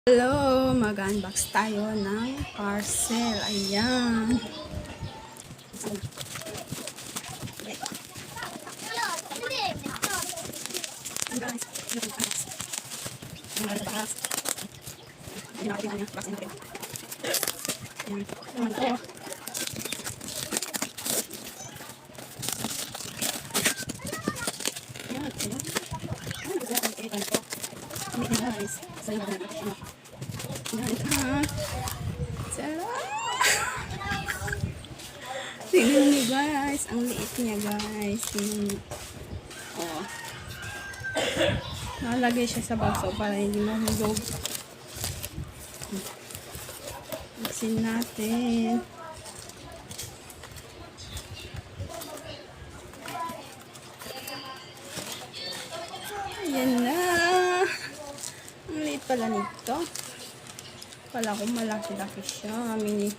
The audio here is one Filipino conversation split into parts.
Hello! Mag-unbox tayo ng parcel. Ayan. Tingnan niyo guys, ang liit niya guys. Oh. Nalagay siya sa baso para hindi mahulog. Buksin natin. Ayan na. Ang liit pala nito. Pala kung malaki-laki siya. Mini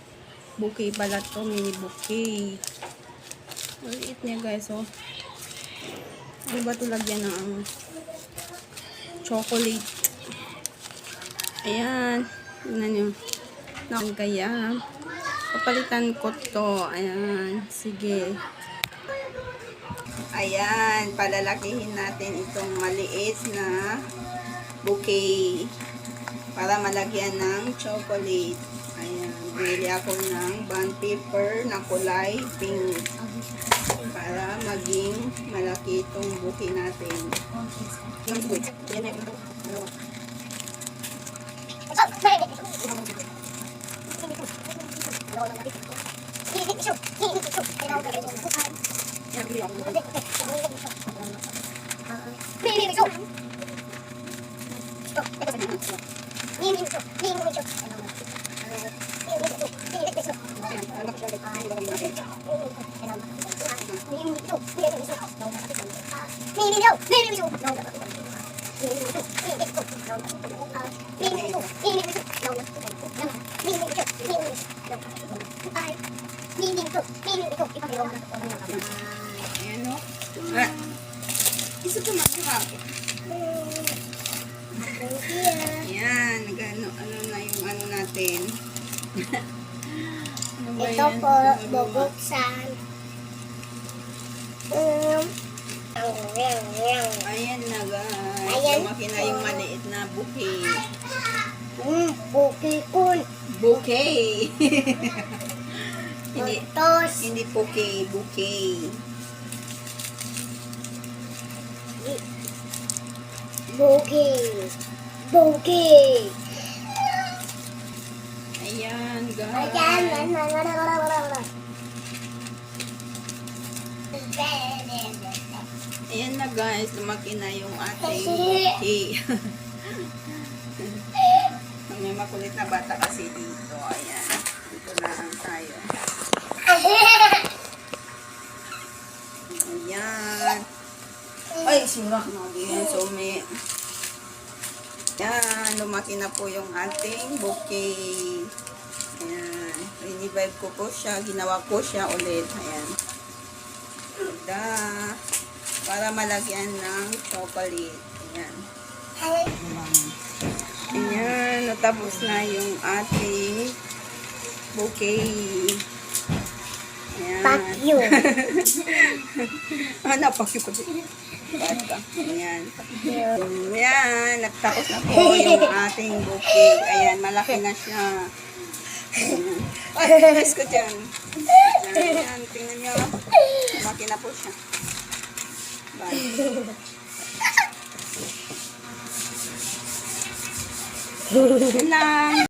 bouquet pala to. Mini bouquet. Ang liit niya guys. Oh. Ano ba ito lagyan ng chocolate? Ayan. Tignan nyo. Kaya papalitan ko to. Ayan. Sige. Ayan. Palalakihin natin itong maliit na bouquet para malagyan ng chocolate. Ayan. Bili ako ng bond paper na kulay pink para maging malaki itong bouquet natin. Yan po. Yan na ito. Isa pa mag-hap. Ayan, ano na yung ano natin. Ano ba Ito yan? po, bubuksan. Ayan na guys. Ayan Lumaki na yung maliit na bouquet. Bukay ko. Bouquet! Tos. Hindi bouquet, bouquet. Bukay. Bukay. Ayan guys. Ayan. Ayan na guys. Lumaki na yung ating bouquet. May makulit na bata kasi dito. Ayan. Dito na lang tayo. Ayan. Ay, surak na din. So, may... Ayan. Lumaki na po yung ating bouquet. Ayan. Rinivive ko po siya. Ginawa ko siya ulit. Ayan. Ganda. Para malagyan ng chocolate. Ayan. Ayan, natapos na yung ating bouquet. Ayan. Pakyo. Napakyo ko din. Bata. Ayan. Ayan, natapos na po yung ating bouquet. Ayan, malaki na siya. Ayan. Ay, guys ko dyan. Ayan, tingnan nyo. Malaki na po siya. Bye. Yun lang.